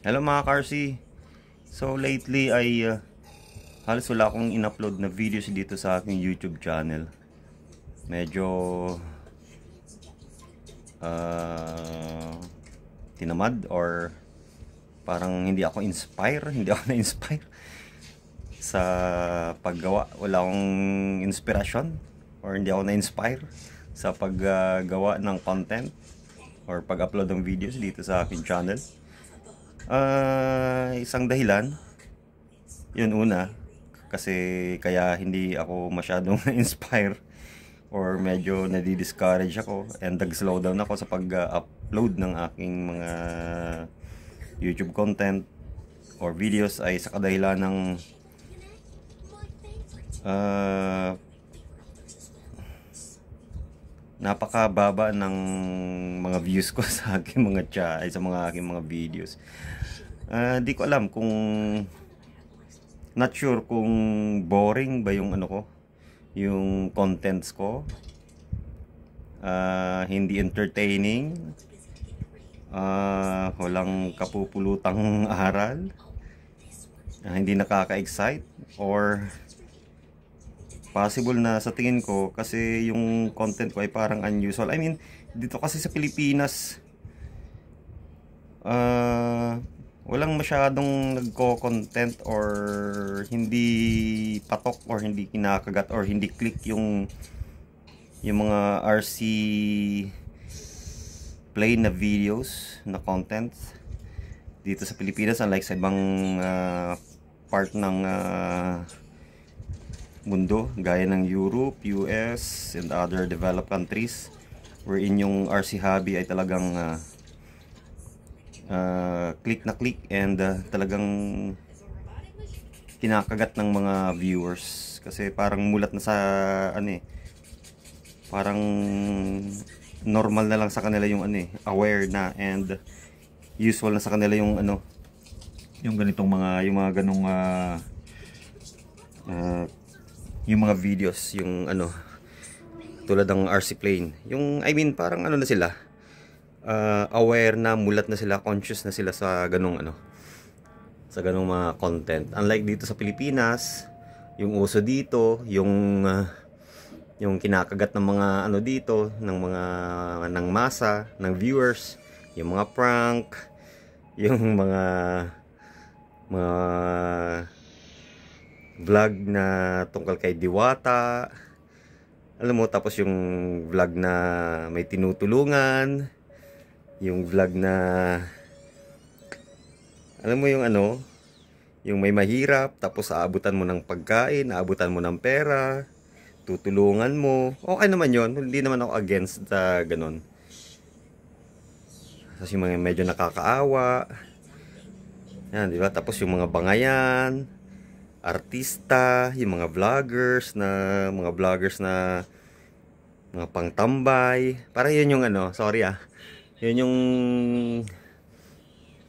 Hello mga Karsi. So lately ay halos wala akong in-upload na videos dito sa aking YouTube channel. Medyo uh, tinamad or parang hindi ako na-inspire sa paggawa. Wala akong inspirasyon or hindi ako na-inspire sa paggawa ng content or pag-upload ng videos dito sa aking channel. Isang dahilan, yun una, kasi kaya hindi ako masyadong na-inspire or medyo nadi-discourage ako and nag-slow down ako sa pag-upload ng aking mga YouTube content or videos ay sa kadahilan ng napakababa ng mga views ko sa aking sa mga aking mga videos. Di ko alam kung not sure kung boring ba yung yung contents ko. Hindi entertaining. Walang kapupulutang aral. Hindi nakaka-excite or possible na sa tingin ko kasi yung content ko ay parang unusual. I mean, dito kasi sa Pilipinas walang masyadong nagko-content or hindi patok or hindi kinakagat or hindi click yung mga RC plain na videos na content dito sa Pilipinas, unlike sa ibang part ng mundo gaya ng Europe, US and other developed countries wherein yung RC hobby ay talagang click na click and talagang kinakagat ng mga viewers kasi parang mulat na sa parang normal na lang sa kanila yung aware na and usual na sa kanila yung yung ganitong yung mga ganong yung mga videos, yung tulad ng RC Plane. Yung I mean parang na sila, aware na, mulat na sila, conscious na sila sa ganong sa ganong mga content. Unlike dito sa Pilipinas, yung uso dito, yung kinakagat ng mga dito ng mga ng masa, ng viewers, yung mga prank, yung mga vlog na tungkol kay Diwata, alam mo, tapos yung vlog na may tinutulungan, yung vlog na alam mo yung yung may mahirap tapos aabutan mo ng pagkain, aabutan mo ng pera, tutulungan mo. Okay naman yon, hindi naman ako against ganon. Kasi yung mga medyo nakakaawa yan, di ba? Tapos yung mga bangayan, artista, yung mga vloggers na mga pangtambay. Parang yun yung yun yung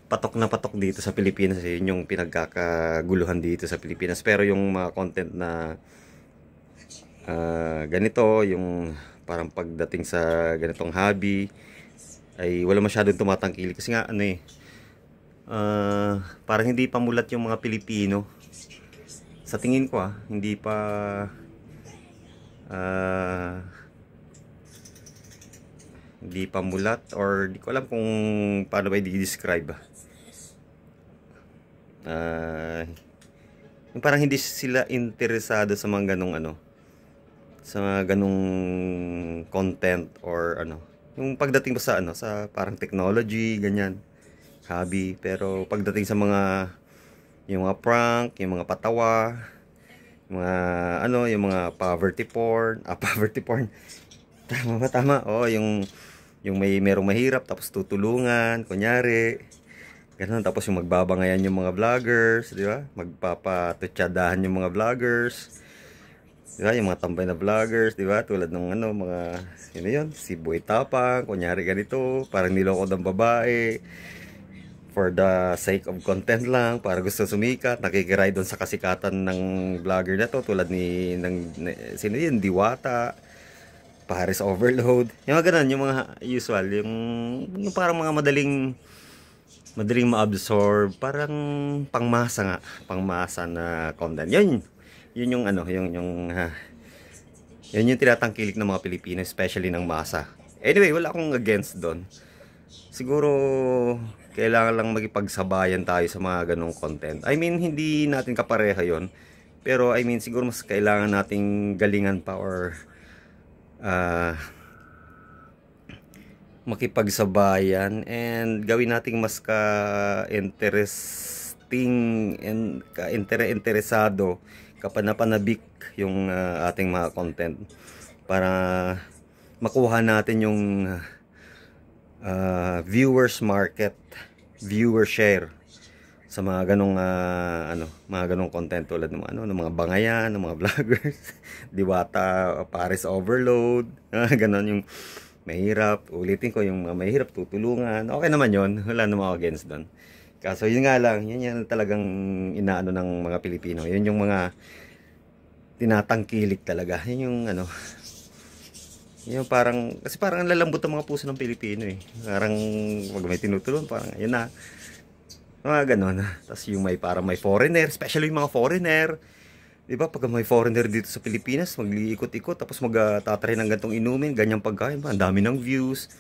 patok na patok dito sa Pilipinas. Yun yung pinagkakaguluhan dito sa Pilipinas. Pero yung mga content na ganito, yung parang pagdating sa ganitong hobby ay wala masyadong tumatangkilik kasi nga parang hindi pa mulat yung mga Pilipino. Sa tingin ko hindi pa mulat or di ko alam kung paano ba i-describe. Parang hindi sila interesado sa mga ganong sa mga ganong content or yung pagdating sa sa parang technology ganyan, hobby. Pero pagdating sa yung mga prank, yung mga patawa, yung mga yung mga poverty porn, tama ba? Tama. yung merong mahirap tapos tutulungan, kunyari ganun. Tapos yung magbabangayan yung mga vloggers, di ba? Magpapatutsadahan yung mga vloggers, di ba? Yung mga tambay na vloggers, di ba? Tulad ng mga yun, si Boy Tapang, kunyari ganito, parang niloko ng babae for the sake of content lang, para gusto sumikat, nakikiray doon sa kasikatan ng vlogger na to, tulad sino yun, Diwata, Paris Overload, yung mga ganun, yung mga usual, yung parang mga madaling madaling ma-absorb, parang pangmasa nga, pangmasa na content. Yun yung ano, yun yung tinatangkilik ng mga Pilipino, especially ng masa. Anyway, wala akong against doon. Siguro kailangan lang magipagsabayan tayo sa mga ganong content. I mean, hindi natin kapareha yon. Pero I mean, siguro mas kailangan nating galingan pa or ah, makipagsabayan and gawin nating mas ka-interesting and ka-interesado, kapanapanabik yung ating mga content para makuha natin yung viewers market, viewer share sa mga ganong mga ganong content tulad ng ng mga bangayan, ng mga vloggers, Diwata, Paris Overload, ganon yung mahirap. Ulitin ko, yung mga mahirap tutulungan. Okay naman yon, wala namang ako against doon. Kaso yun nga lang, yan talagang inaano ng mga Pilipino. Yun yung mga tinatangkilik talaga. Yun yung yung parang, kasi parang ang lalambot ang mga puso ng Pilipino eh. Parang wag may tinutulungan, parang yun na. Mga ganon. Tapos yung parang may foreigner, especially yung mga foreigner. Diba, pag may foreigner dito sa Pilipinas, mag-iikot-ikot, tapos magtatry ng gantong inumin, ganyang pagkain, ang dami ng views.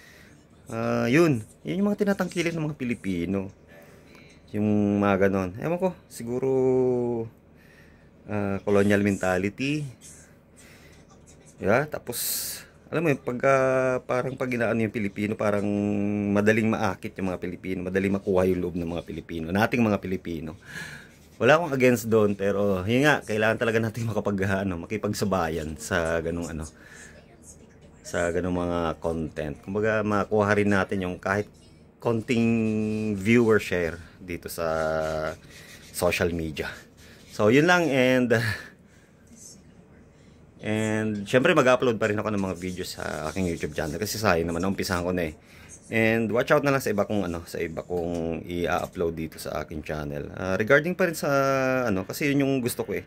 Yun yung mga tinatangkilin ng mga Pilipino. Yung mga ganon. Ewan ko, siguro colonial mentality. Yeah, tapos alam mo yun, parang pag inaano yung Pilipino, parang madaling maakit yung mga Pilipino, madaling makuha yung loob ng mga Pilipino, nating mga Pilipino. Wala akong against doon, pero yun nga, kailangan talaga natin makipagsabayan sa ganung sa ganung mga content. Kumbaga, makuha rin natin yung kahit konting viewer share dito sa social media. So, yun lang, and syempre mag-upload pa rin ako ng mga videos sa aking YouTube channel kasi sayang naman, umpisahan ko na eh. And watch out na lang sa iba kong i-upload dito sa aking channel. Regarding pa rin sa kasi yun yung gusto ko eh.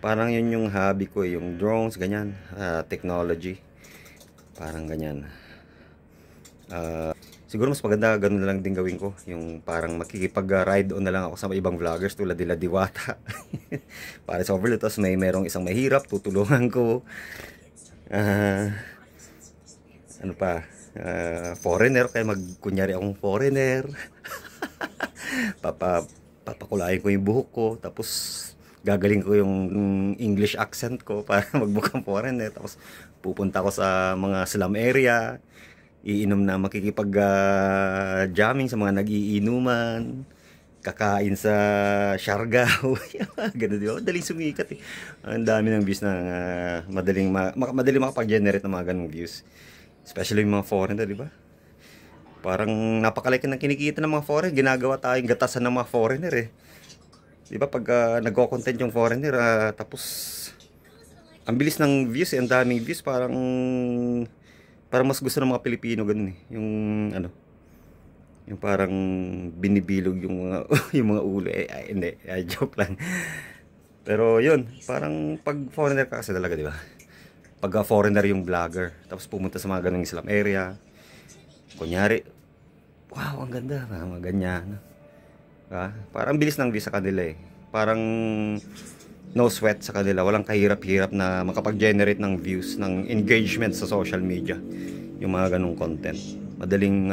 Parang yun yung hobby ko eh, yung drones, ganyan, technology. Parang ganyan. Siguro mas maganda ganun na lang din gawin ko, yung parang makikipag-ride on na lang ako sa ibang vloggers tulad nila Diwata. Para sa overload, tapos merong isang mahirap, tutulungan ko. Ano pa? Foreigner, kaya kunyari akong foreigner. Papakulayin ko yung buhok ko, tapos gagaling ko yung English accent ko para magbukang foreigner. Tapos pupunta ko sa mga slum area, iinom na, makikipag-jamming sa mga nag-iinuman, kakain sa Siargao. Ganun, di ba? Madaling sumikat eh. Ang dami ng views na madaling makapag-generate ng mga ganung views. Especially yung mga foreigner, di ba? Parang napakalaki ng kinikita ng mga foreigner. Ginagawa tayong gatasan ng mga foreigner eh. Di ba? Pag nagko-content yung foreigner, tapos ang bilis ng views eh, ang daming views, parang mas gusto ng mga Pilipino ganun eh. Yung parang binibilog yung mga yung mga ulo hindi, joke lang. Pero yun, parang pag foreigner ka kasi talaga, di ba? Pag foreigner yung vlogger, tapos pumunta sa mga ganung slum area, kunyari, wow, ang ganda, mga ganyan. Parang bilis ng views sa kanila eh. Parang no sweat sa kanila, walang kahirap-hirap na makapag-generate ng views, ng engagement sa social media. Yung mga ganung content, madaling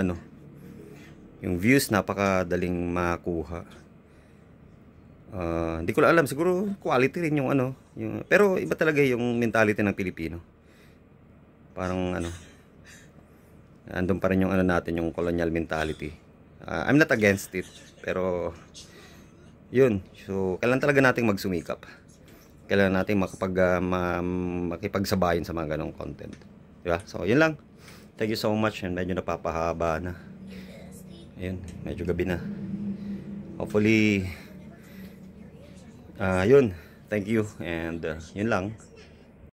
yung views napakadaling makuha. Hindi ko lang alam, siguro quality rin yung pero iba talaga yung mentality ng Pilipino. Parang andun pa rin yung natin, yung colonial mentality. I'm not against it, pero yun, so kailan talaga nating magsumikap. Kailangan natin makipagsabayan sa mga ganong content. Diba? So, yun lang. Thank you so much. And medyo napapahaba na. Ayun, medyo gabi na. Hopefully, yun. Thank you. And yun lang.